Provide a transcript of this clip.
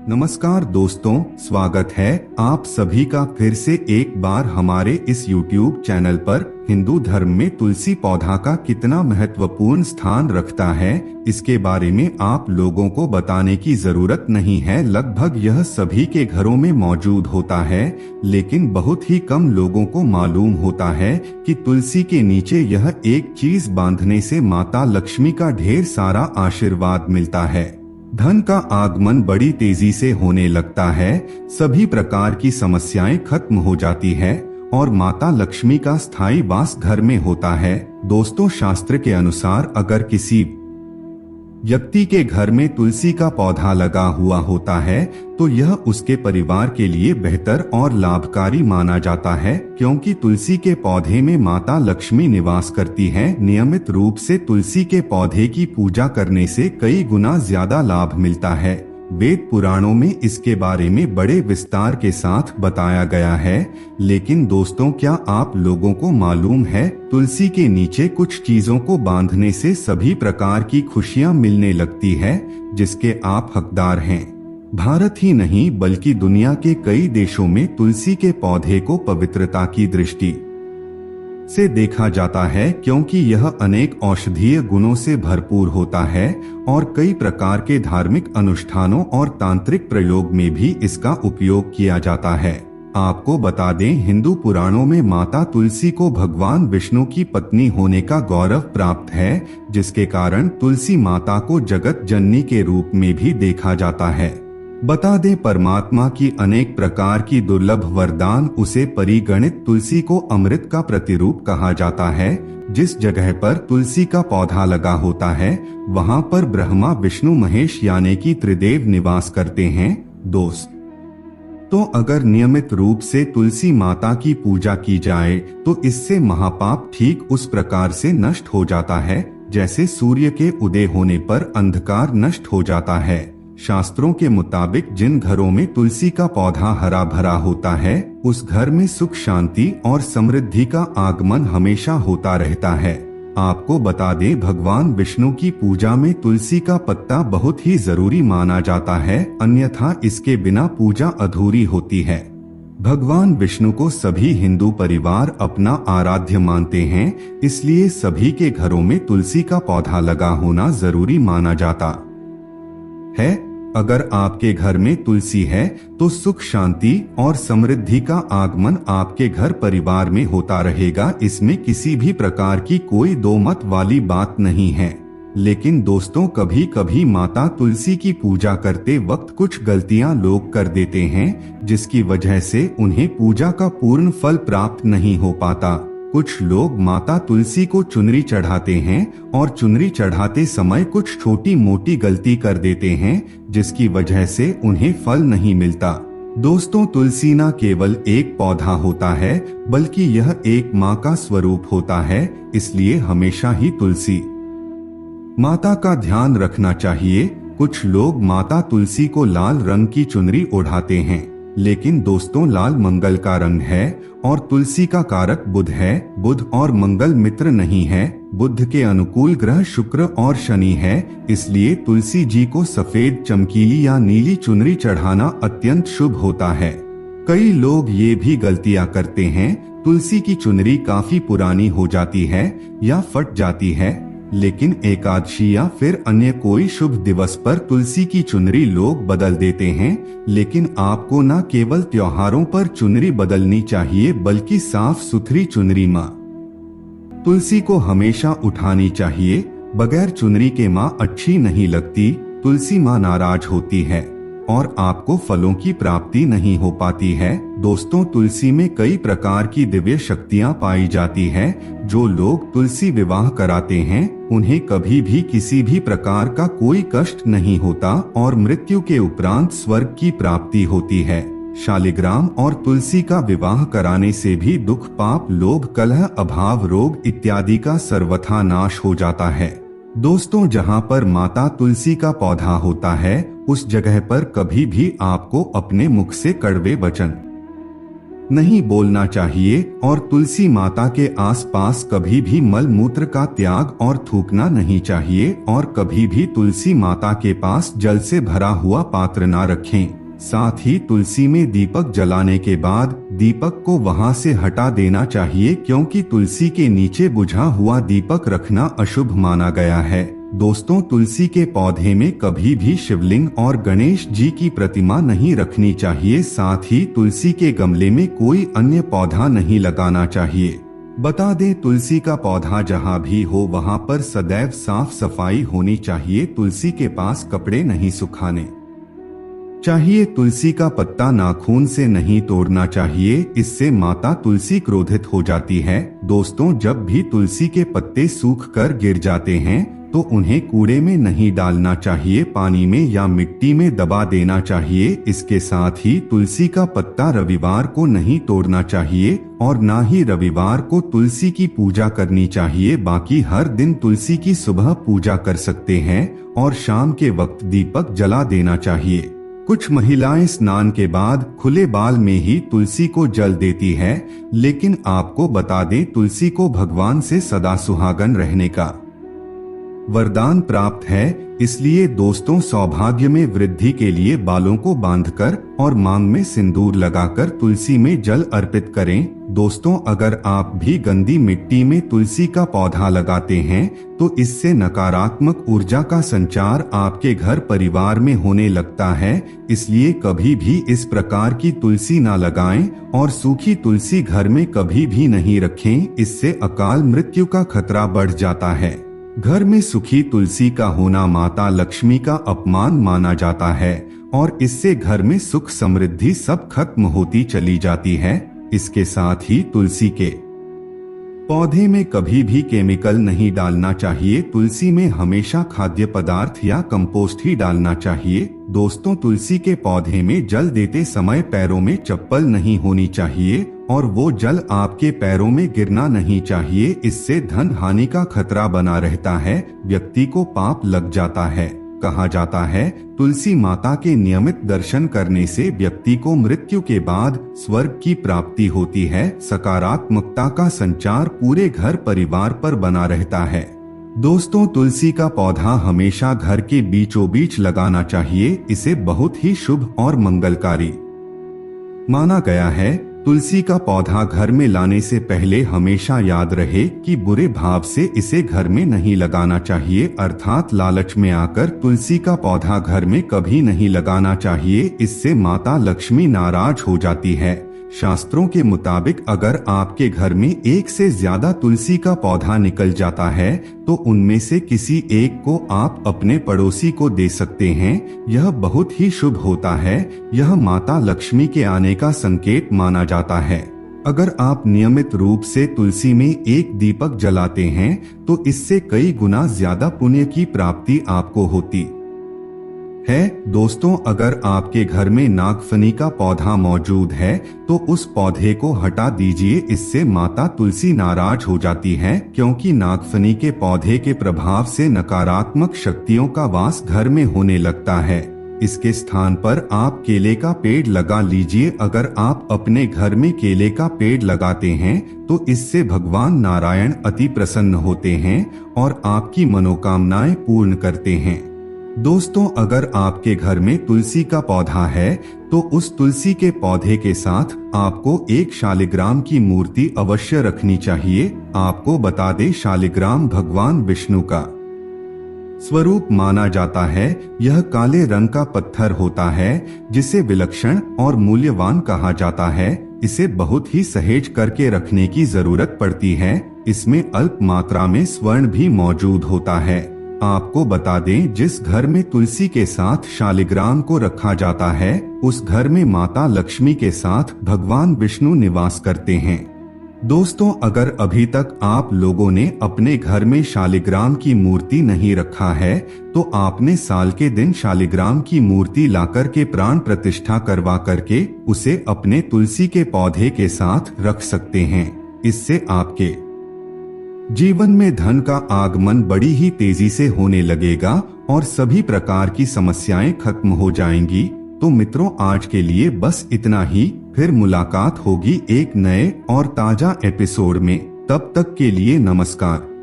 नमस्कार दोस्तों, स्वागत है आप सभी का फिर से एक बार हमारे इस YouTube चैनल पर। हिंदू धर्म में तुलसी पौधा का कितना महत्वपूर्ण स्थान रखता है, इसके बारे में आप लोगों को बताने की जरूरत नहीं है। लगभग यह सभी के घरों में मौजूद होता है, लेकिन बहुत ही कम लोगों को मालूम होता है कि तुलसी के नीचे यह एक चीज बांधने से माता लक्ष्मी का ढेर सारा आशीर्वाद मिलता है। धन का आगमन बड़ी तेजी से होने लगता है, सभी प्रकार की समस्याएं खत्म हो जाती है और माता लक्ष्मी का स्थायी वास घर में होता है। दोस्तों, शास्त्र के अनुसार अगर किसी व्यक्ति के घर में तुलसी का पौधा लगा हुआ होता है तो यह उसके परिवार के लिए बेहतर और लाभकारी माना जाता है, क्योंकि तुलसी के पौधे में माता लक्ष्मी निवास करती है। नियमित रूप से तुलसी के पौधे की पूजा करने से कई गुना ज्यादा लाभ मिलता है। वेद पुराणों में इसके बारे में बड़े विस्तार के साथ बताया गया है। लेकिन दोस्तों, क्या आप लोगों को मालूम है तुलसी के नीचे कुछ चीजों को बांधने से सभी प्रकार की खुशियां मिलने लगती है, जिसके आप हकदार हैं। भारत ही नहीं बल्कि दुनिया के कई देशों में तुलसी के पौधे को पवित्रता की दृष्टि से देखा जाता है, क्योंकि यह अनेक औषधीय गुणों से भरपूर होता है और कई प्रकार के धार्मिक अनुष्ठानों और तांत्रिक प्रयोग में भी इसका उपयोग किया जाता है। आपको बता दें, हिंदू पुराणों में माता तुलसी को भगवान विष्णु की पत्नी होने का गौरव प्राप्त है, जिसके कारण तुलसी माता को जगत जननी के रूप में भी देखा जाता है। बता दें, परमात्मा की अनेक प्रकार की दुर्लभ वरदान उसे परिगणित तुलसी को अमृत का प्रतिरूप कहा जाता है। जिस जगह पर तुलसी का पौधा लगा होता है वहां पर ब्रह्मा विष्णु महेश यानी कि त्रिदेव निवास करते हैं। तो अगर नियमित रूप से तुलसी माता की पूजा की जाए तो इससे महापाप ठीक उस प्रकार से नष्ट हो जाता है जैसे सूर्य के उदय होने पर अंधकार नष्ट हो जाता है। शास्त्रों के मुताबिक जिन घरों में तुलसी का पौधा हरा भरा होता है उस घर में सुख शांति और समृद्धि का आगमन हमेशा होता रहता है। आपको बता दें, भगवान विष्णु की पूजा में तुलसी का पत्ता बहुत ही जरूरी माना जाता है, अन्यथा इसके बिना पूजा अधूरी होती है। भगवान विष्णु को सभी हिंदू परिवार अपना आराध्य मानते हैं, इसलिए सभी के घरों में तुलसी का पौधा लगा होना जरूरी माना जाता है। अगर आपके घर में तुलसी है तो सुख शांति और समृद्धि का आगमन आपके घर परिवार में होता रहेगा, इसमें किसी भी प्रकार की कोई दो मत वाली बात नहीं है। लेकिन दोस्तों, कभी कभी माता तुलसी की पूजा करते वक्त कुछ गलतियां लोग कर देते हैं, जिसकी वजह से उन्हें पूजा का पूर्ण फल प्राप्त नहीं हो पाता। कुछ लोग माता तुलसी को चुनरी चढ़ाते हैं और चुनरी चढ़ाते समय कुछ छोटी मोटी गलती कर देते हैं, जिसकी वजह से उन्हें फल नहीं मिलता। दोस्तों, तुलसी न केवल एक पौधा होता है बल्कि यह एक माँ का स्वरूप होता है, इसलिए हमेशा ही तुलसी माता का ध्यान रखना चाहिए। कुछ लोग माता तुलसी को लाल रंग की चुनरी ओढ़ाते हैं, लेकिन दोस्तों, लाल मंगल का रंग है और तुलसी का कारक बुध है। बुध और मंगल मित्र नहीं है। बुध के अनुकूल ग्रह शुक्र और शनि है, इसलिए तुलसी जी को सफेद चमकीली या नीली चुनरी चढ़ाना अत्यंत शुभ होता है। कई लोग ये भी गलतियां करते हैं, तुलसी की चुनरी काफी पुरानी हो जाती है या फट जाती है, लेकिन एकादशी या फिर अन्य कोई शुभ दिवस पर तुलसी की चुनरी लोग बदल देते हैं। लेकिन आपको न केवल त्योहारों पर चुनरी बदलनी चाहिए बल्कि साफ सुथरी चुनरी माँ तुलसी को हमेशा उठानी चाहिए। बगैर चुनरी के माँ अच्छी नहीं लगती, तुलसी माँ नाराज होती है और आपको फलों की प्राप्ति नहीं हो पाती है। दोस्तों, तुलसी में कई प्रकार की दिव्य शक्तियां पाई जाती है। जो लोग तुलसी विवाह कराते हैं उन्हें कभी भी किसी भी प्रकार का कोई कष्ट नहीं होता और मृत्यु के उपरांत स्वर्ग की प्राप्ति होती है। शालिग्राम और तुलसी का विवाह कराने से भी दुख पाप लोभ कलह अभाव रोग इत्यादि का सर्वथा नाश हो जाता है। दोस्तों, जहाँ पर माता तुलसी का पौधा होता है उस जगह पर कभी भी आपको अपने मुख से कड़वे वचन नहीं बोलना चाहिए और तुलसी माता के आसपास कभी भी मल मूत्र का त्याग और थूकना नहीं चाहिए और कभी भी तुलसी माता के पास जल से भरा हुआ पात्र ना रखें। साथ ही तुलसी में दीपक जलाने के बाद दीपक को वहां से हटा देना चाहिए, क्योंकि तुलसी के नीचे बुझा हुआ दीपक रखना अशुभ माना गया है। दोस्तों, तुलसी के पौधे में कभी भी शिवलिंग और गणेश जी की प्रतिमा नहीं रखनी चाहिए। साथ ही तुलसी के गमले में कोई अन्य पौधा नहीं लगाना चाहिए। बता दें, तुलसी का पौधा जहां भी हो वहां पर सदैव साफ सफाई होनी चाहिए। तुलसी के पास कपड़े नहीं सुखाने चाहिए। तुलसी का पत्ता नाखून से नहीं तोड़ना चाहिए, इससे माता तुलसी क्रोधित हो जाती है। दोस्तों, जब भी तुलसी के पत्ते सूख कर गिर जाते हैं तो उन्हें कूड़े में नहीं डालना चाहिए, पानी में या मिट्टी में दबा देना चाहिए। इसके साथ ही तुलसी का पत्ता रविवार को नहीं तोड़ना चाहिए और ना ही रविवार को तुलसी की पूजा करनी चाहिए। बाकी हर दिन तुलसी की सुबह पूजा कर सकते हैं और शाम के वक्त दीपक जला देना चाहिए। कुछ महिलाएं स्नान के बाद खुले बाल में ही तुलसी को जल देती है, लेकिन आपको बता दें, तुलसी को भगवान से सदा सुहागन रहने का वरदान प्राप्त है। इसलिए दोस्तों, सौभाग्य में वृद्धि के लिए बालों को बांधकर और मांग में सिंदूर लगाकर तुलसी में जल अर्पित करें। दोस्तों, अगर आप भी गंदी मिट्टी में तुलसी का पौधा लगाते हैं तो इससे नकारात्मक ऊर्जा का संचार आपके घर परिवार में होने लगता है। इसलिए कभी भी इस प्रकार की तुलसी ना लगाएं और सूखी तुलसी घर में कभी भी नहीं रखें, इससे अकाल मृत्यु का खतरा बढ़ जाता है। घर में सूखी तुलसी का होना माता लक्ष्मी का अपमान माना जाता है और इससे घर में सुख समृद्धि सब खत्म होती चली जाती है। इसके साथ ही तुलसी के पौधे में कभी भी केमिकल नहीं डालना चाहिए। तुलसी में हमेशा खाद्य पदार्थ या कंपोस्ट ही डालना चाहिए। दोस्तों, तुलसी के पौधे में जल देते समय पैरों में चप्पल नहीं होनी चाहिए और वो जल आपके पैरों में गिरना नहीं चाहिए। इससे धन हानि का खतरा बना रहता है, व्यक्ति को पाप लग जाता है। कहा जाता है, तुलसी माता के नियमित दर्शन करने से व्यक्ति को मृत्यु के बाद स्वर्ग की प्राप्ति होती है। सकारात्मकता का संचार पूरे घर परिवार पर बना रहता है। दोस्तों, तुलसी का पौधा हमेशा घर के बीचों बीच लगाना चाहिए। इसे बहुत ही शुभ और मंगलकारी माना गया है। तुलसी का पौधा घर में लाने से पहले हमेशा याद रहे कि बुरे भाव से इसे घर में नहीं लगाना चाहिए, अर्थात लालच में आकर तुलसी का पौधा घर में कभी नहीं लगाना चाहिए। इससे माता लक्ष्मी नाराज हो जाती है। शास्त्रों के मुताबिक अगर आपके घर में एक से ज्यादा तुलसी का पौधा निकल जाता है तो उनमें से किसी एक को आप अपने पड़ोसी को दे सकते हैं। यह बहुत ही शुभ होता है। यह माता लक्ष्मी के आने का संकेत माना जाता है। अगर आप नियमित रूप से तुलसी में एक दीपक जलाते हैं तो इससे कई गुना ज्यादा पुण्य की प्राप्ति आपको होती है। दोस्तों, अगर आपके घर में नागफनी का पौधा मौजूद है तो उस पौधे को हटा दीजिए। इससे माता तुलसी नाराज हो जाती है, क्योंकि नागफनी के पौधे के प्रभाव से नकारात्मक शक्तियों का वास घर में होने लगता है। इसके स्थान पर आप केले का पेड़ लगा लीजिए। अगर आप अपने घर में केले का पेड़ लगाते हैं तो इससे भगवान नारायण अति प्रसन्न होते हैं और आपकी मनोकामनाएं पूर्ण करते हैं। दोस्तों, अगर आपके घर में तुलसी का पौधा है तो उस तुलसी के पौधे के साथ आपको एक शालिग्राम की मूर्ति अवश्य रखनी चाहिए। आपको बता दें, शालिग्राम भगवान विष्णु का स्वरूप माना जाता है। यह काले रंग का पत्थर होता है जिसे विलक्षण और मूल्यवान कहा जाता है। इसे बहुत ही सहेज करके रखने की जरूरत पड़ती है। इसमें अल्प मात्रा में स्वर्ण भी मौजूद होता है। आपको बता दें, जिस घर में तुलसी के साथ शालिग्राम को रखा जाता है उस घर में माता लक्ष्मी के साथ भगवान विष्णु निवास करते हैं। दोस्तों, अगर अभी तक आप लोगों ने अपने घर में शालिग्राम की मूर्ति नहीं रखा है तो आपने साल के दिन शालिग्राम की मूर्ति लाकर के प्राण प्रतिष्ठा करवा करके उसे अपने तुलसी के पौधे के साथ रख सकते हैं। इससे आपके जीवन में धन का आगमन बड़ी ही तेजी से होने लगेगा और सभी प्रकार की समस्याएं खत्म हो जाएंगी। तो मित्रों आज के लिए बस इतना ही। फिर मुलाकात होगी एक नए और ताजा एपिसोड में। तब तक के लिए नमस्कार।